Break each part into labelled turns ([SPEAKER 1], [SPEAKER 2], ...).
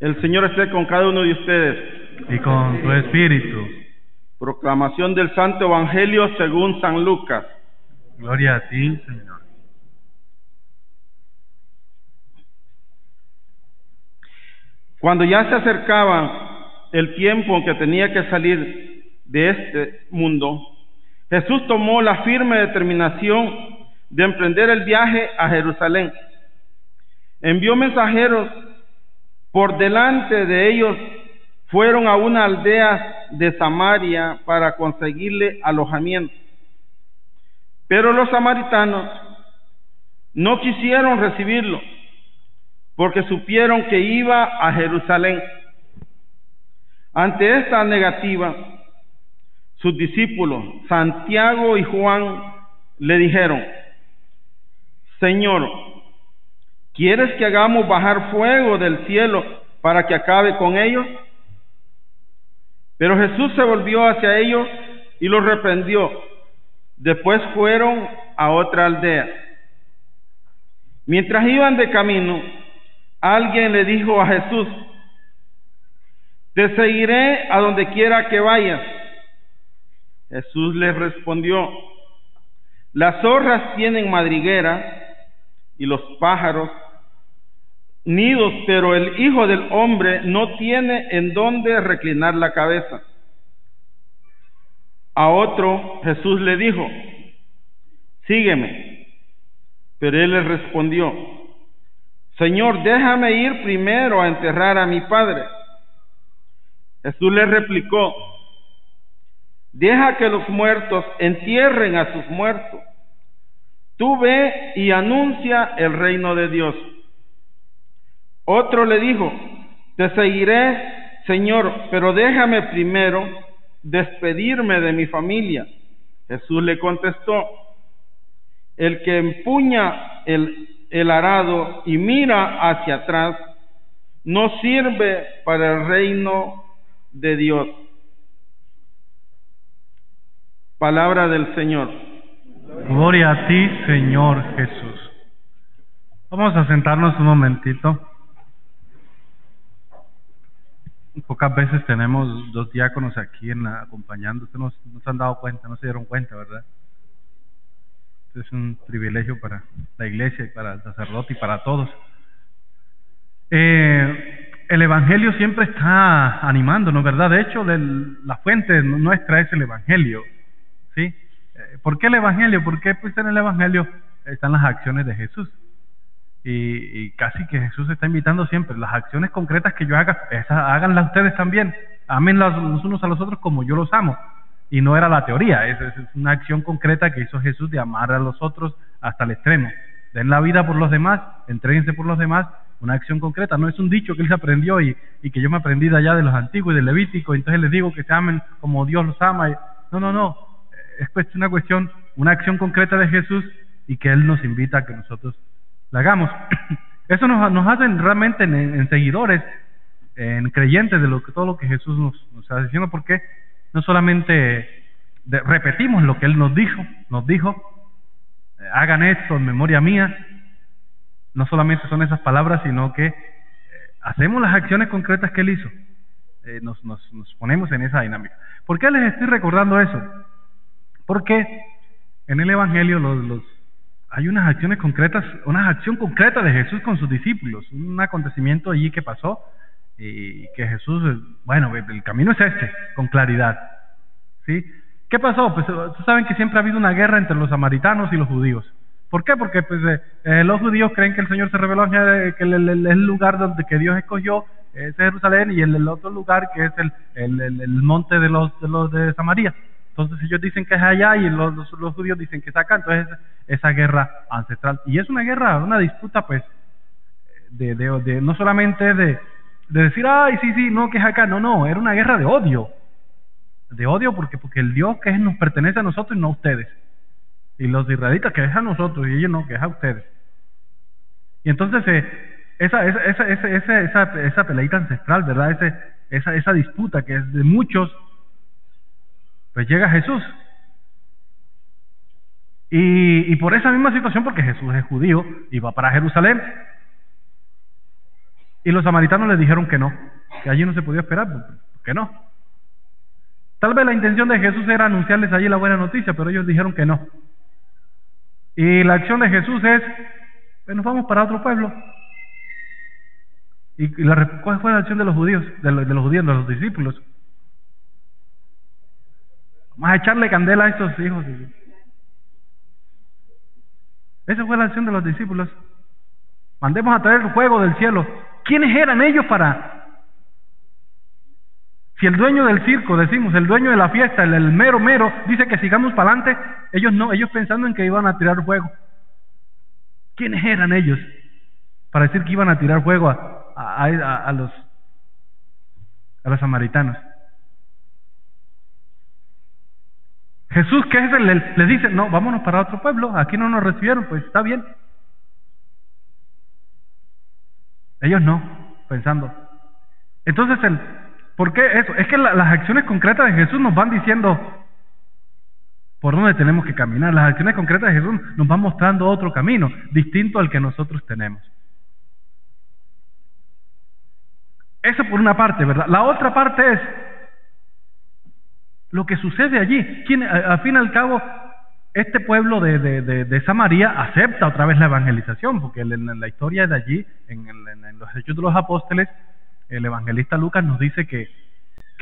[SPEAKER 1] El Señor esté con cada uno de ustedes.
[SPEAKER 2] Y con tu espíritu.
[SPEAKER 1] Proclamación del Santo Evangelio según San Lucas.
[SPEAKER 2] Gloria a ti, Señor.
[SPEAKER 1] Cuando ya se acercaba el tiempo en que tenía que salir de este mundo, Jesús tomó la firme determinación de emprender el viaje a Jerusalén. Envió mensajeros por delante de ellos, fueron a una aldea de Samaria para conseguirle alojamiento. Pero los samaritanos no quisieron recibirlo, porque supieron que iba a Jerusalén. Ante esta negativa, sus discípulos, Santiago y Juan, le dijeron: Señor, ¿quieres que hagamos bajar fuego del cielo para que acabe con ellos? Pero Jesús se volvió hacia ellos y los reprendió. Después fueron a otra aldea. Mientras iban de camino, alguien le dijo a Jesús: Te seguiré a donde quiera que vayas. Jesús les respondió: Las zorras tienen madriguera y los pájaros nidos, pero el Hijo del Hombre no tiene en dónde reclinar la cabeza. A otro Jesús le dijo: Sígueme. Pero él le respondió: Señor, déjame ir primero a enterrar a mi padre. Jesús le replicó: Deja que los muertos entierren a sus muertos. Tú ve y anuncia el reino de Dios. Otro le dijo: Te seguiré, Señor, pero déjame primero despedirme de mi familia. Jesús le contestó: El que empuña el arado y mira hacia atrás no sirve para el reino de Dios. Palabra del Señor.
[SPEAKER 2] Gloria a ti, Señor Jesús. Vamos a sentarnos un momentito. Pocas veces tenemos dos diáconos aquí acompañando. Ustedes no se han dado cuenta, no se dieron cuenta, ¿verdad? Esto es un privilegio para la iglesia y para el sacerdote y para todos. El Evangelio siempre está animándonos, ¿verdad? De hecho, la fuente nuestra es el Evangelio, ¿sí? ¿Por qué el Evangelio? Porque pues en el Evangelio están las acciones de Jesús. Y casi que Jesús está invitando siempre: las acciones concretas que yo haga, esas háganlas ustedes también. Ámenlas los unos a los otros como yo los amo. Y no era la teoría, es una acción concreta que hizo Jesús de amar a los otros hasta el extremo. Den la vida por los demás, entréguense por los demás, una acción concreta. No es un dicho que él se aprendió y que yo me aprendí de allá de los antiguos y del Levítico, entonces les digo que se amen como Dios los ama. No. Es una acción concreta de Jesús y que Él nos invita a que nosotros la hagamos. Eso nos hace realmente en seguidores, en creyentes de todo lo que Jesús nos está diciendo, porque no solamente repetimos lo que Él nos dijo, hagan esto en memoria mía. No solamente son esas palabras, sino que hacemos las acciones concretas que Él hizo. Nos ponemos en esa dinámica. ¿Por qué les estoy recordando eso? Porque en el Evangelio hay unas acciones concretas, una acción concreta de Jesús con sus discípulos, un acontecimiento allí que pasó y que Jesús, el camino es con claridad, ¿sí? ¿Qué pasó? Pues ustedes saben que siempre ha habido una guerra entre los samaritanos y los judíos. ¿Por qué? Porque los judíos creen que el Señor se reveló, que el lugar que Dios escogió es Jerusalén, y el otro lugar que es el monte de los de Samaria. Entonces ellos dicen que es allá y los judíos dicen que es acá. Entonces esa guerra ancestral, y es una guerra, una disputa pues de no solamente de decir ay sí no que es acá, no, era una guerra de odio porque el Dios que nos pertenece a nosotros y no a ustedes, y los israelitas que es a nosotros y ellos no, que es a ustedes. Y entonces esa peleita ancestral, ¿verdad? Esa disputa que es de muchos, pues llega Jesús. Y por esa misma situación, porque Jesús es judío y va para Jerusalén, Y los samaritanos le dijeron que no, que allí no se podía esperar, que no. Tal vez la intención de Jesús era anunciarles allí la buena noticia, pero ellos dijeron que no. Y la acción de Jesús es, pues nos vamos para otro pueblo. ¿Cuál fue la acción de los judíos, de los discípulos? Vamos a echarle candela a estos hijos. Esa fue la acción de los discípulos. Mandemos a traer el fuego del cielo. ¿Quiénes eran ellos para...? Si el dueño del circo, decimos, el dueño de la fiesta, el mero, dice que sigamos para adelante, ellos no, ellos pensando en que iban a tirar fuego. ¿Quiénes eran ellos para decir que iban a tirar fuego a los samaritanos? Jesús, ¿qué es? Les dice, no, vámonos para otro pueblo, aquí no nos recibieron, pues está bien. Ellos no, pensando. Entonces, ¿por qué eso? Es que las acciones concretas de Jesús nos van diciendo por dónde tenemos que caminar. Las acciones concretas de Jesús nos van mostrando otro camino, distinto al que nosotros tenemos. Eso por una parte, ¿verdad? La otra parte es lo que sucede allí. Al fin y al cabo, este pueblo de Samaria acepta otra vez la evangelización, porque en la historia de allí, en los Hechos de los Apóstoles, el evangelista Lucas nos dice que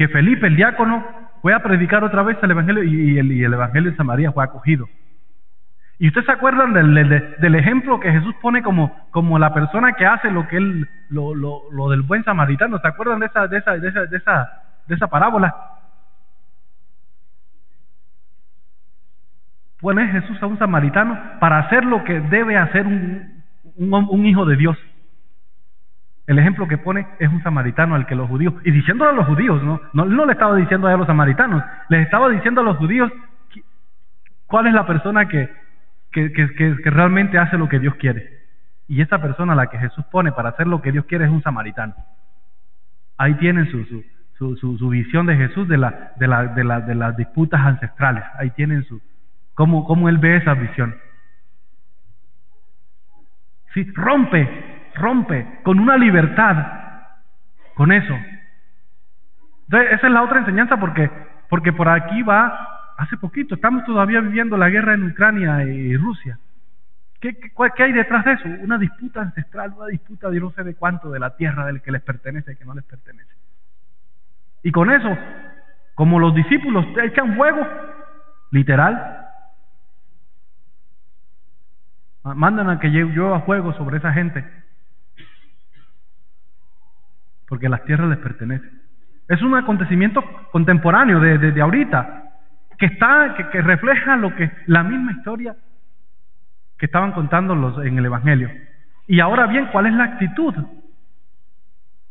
[SPEAKER 2] Felipe, el diácono, fue a predicar otra vez el evangelio y el evangelio de Samaria fue acogido. ¿Y ustedes se acuerdan del ejemplo que Jesús pone como la persona que hace lo que él lo del buen samaritano? ¿Se acuerdan de esa parábola? Pone Jesús a un samaritano para hacer lo que debe hacer un hijo de Dios. El ejemplo que pone es un samaritano al que los judíos, y diciéndolo a los judíos, no le estaba diciendo a los samaritanos, les estaba diciendo a los judíos cuál es la persona que realmente hace lo que Dios quiere. Y esa persona a la que Jesús pone para hacer lo que Dios quiere es un samaritano. Ahí tienen su visión de Jesús de las disputas ancestrales. Ahí tienen cómo él ve esa visión. Sí, rompe con una libertad con eso. Entonces, esa es la otra enseñanza, porque por aquí hace poquito, estamos todavía viviendo la guerra en Ucrania y Rusia. ¿Qué hay detrás de eso? Una disputa ancestral, una disputa de no sé de cuánto, de la tierra, del que les pertenece y que no les pertenece. Y con eso, como los discípulos echan fuego, literal, mandan a que llueva fuego sobre esa gente, porque las tierras les pertenecen. Es un acontecimiento contemporáneo de ahorita, que refleja la misma historia que estaban contando en el Evangelio. Y ahora bien, ¿cuál es la actitud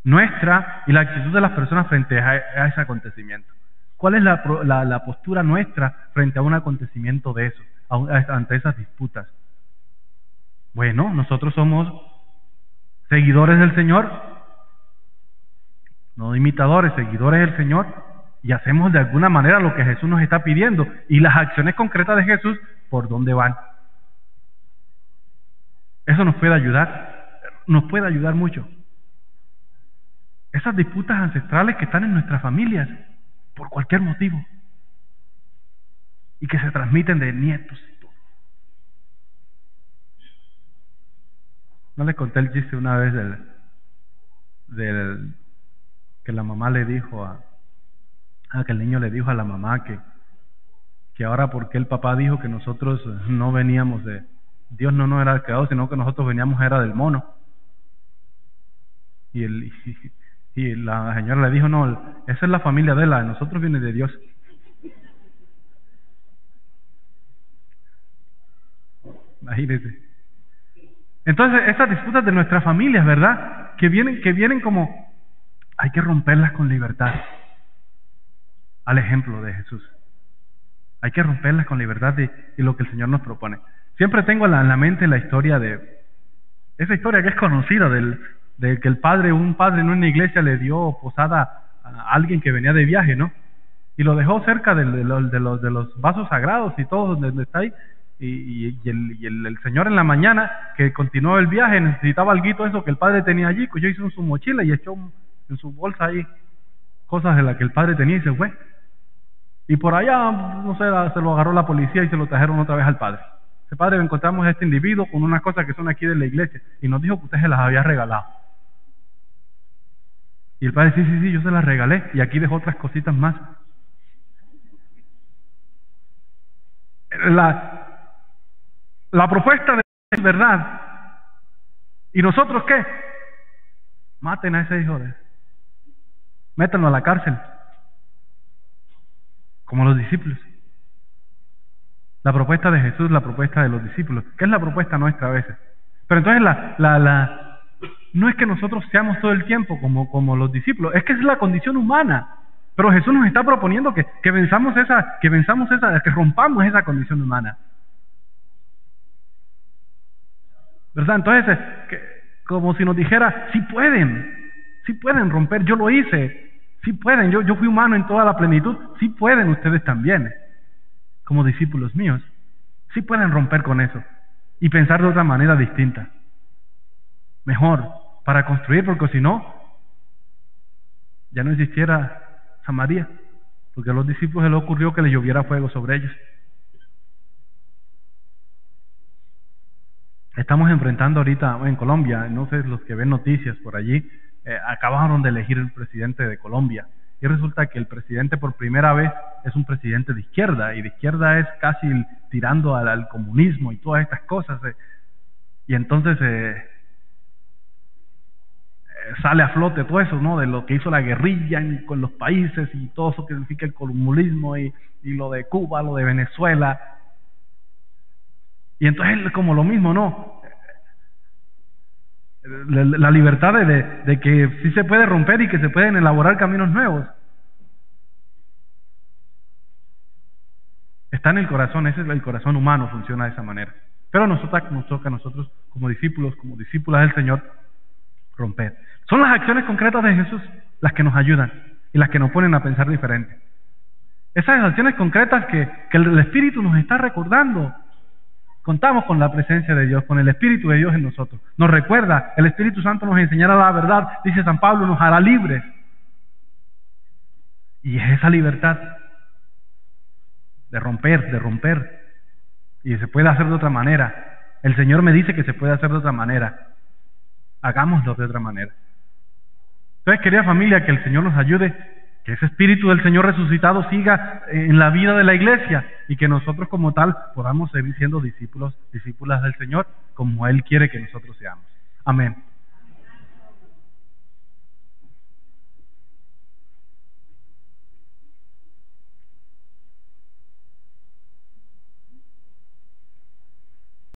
[SPEAKER 2] nuestra y la actitud de las personas frente a ese acontecimiento? ¿Cuál es la postura nuestra frente a un acontecimiento de eso, ante esas disputas? Bueno, nosotros somos seguidores del Señor, no imitadores, seguidores del Señor, y hacemos de alguna manera lo que Jesús nos está pidiendo. Y las acciones concretas de Jesús, ¿por dónde van? Eso nos puede ayudar mucho. Esas disputas ancestrales que están en nuestras familias, por cualquier motivo, y que se transmiten de nietos y todo. ¿No les conté el chiste una vez del que la mamá le dijo que el niño le dijo a la mamá que ahora porque el papá dijo que nosotros no veníamos de Dios, no era el creador, sino que nosotros veníamos era del mono? Y la señora le dijo, no, esa es la familia de nosotros viene de Dios. Imagínense. Entonces, esas disputas de nuestras familias, ¿verdad? Que vienen como, hay que romperlas con libertad, al ejemplo de Jesús. Hay que romperlas con libertad de lo que el Señor nos propone. Siempre tengo en la mente la historia esa historia que es conocida de que un padre en una iglesia le dio posada a alguien que venía de viaje, ¿no? Y lo dejó cerca de los vasos sagrados y todo donde está ahí. el señor en la mañana que continuó el viaje necesitaba alguito eso que el padre tenía allí, que yo hice en su mochila y echó en su bolsa ahí cosas de las que el padre tenía y se fue. Y por allá, no sé, se lo agarró la policía y se lo trajeron otra vez al padre. Ese padre, encontramos a este individuo con unas cosas que son aquí de la iglesia y nos dijo que usted se las había regalado. Y el padre, sí, yo se las regalé y aquí dejó otras cositas más. La propuesta de es verdad. ¿Y nosotros qué? Maten a ese hijo de... Métanlo a la cárcel. Como los discípulos. La propuesta de Jesús, la propuesta de los discípulos, que es la propuesta nuestra a veces. Pero entonces no es que nosotros seamos todo el tiempo como los discípulos, es que es la condición humana. Pero Jesús nos está proponiendo que rompamos esa condición humana. ¿Verdad? Entonces, como si nos dijera, sí pueden romper, yo lo hice, sí pueden, yo fui humano en toda la plenitud, sí pueden ustedes también, como discípulos míos, sí pueden romper con eso y pensar de otra manera distinta, mejor, para construir, porque si no, ya no existiera Samaria, porque a los discípulos se les ocurrió que les lloviera fuego sobre ellos. Estamos enfrentando ahorita en Colombia, no sé, los que ven noticias por allí, acabaron de elegir el presidente de Colombia y resulta que el presidente por primera vez es un presidente de izquierda y de izquierda es casi tirando al comunismo y todas estas cosas y entonces sale a flote todo eso, ¿no? De lo que hizo la guerrilla con los países y todo eso que significa el comunismo y lo de Cuba, lo de Venezuela. Y entonces como lo mismo, ¿no? La libertad de que sí se puede romper y que se pueden elaborar caminos nuevos. Está en el corazón, ese es el corazón humano, funciona de esa manera. Pero nos toca a nosotros como discípulos, como discípulas del Señor, romper. Son las acciones concretas de Jesús las que nos ayudan y las que nos ponen a pensar diferente. Esas acciones concretas que el Espíritu nos está recordando. Contamos con la presencia de Dios, con el Espíritu de Dios en nosotros. Nos recuerda, el Espíritu Santo nos enseñará la verdad, dice San Pablo, nos hará libres. Y es esa libertad de romper. Y se puede hacer de otra manera. El Señor me dice que se puede hacer de otra manera. Hagámoslo de otra manera. Entonces, querida familia, que el Señor nos ayude, que ese Espíritu del Señor resucitado siga en la vida de la iglesia y que nosotros como tal podamos seguir siendo discípulas del Señor como Él quiere que nosotros seamos. Amén.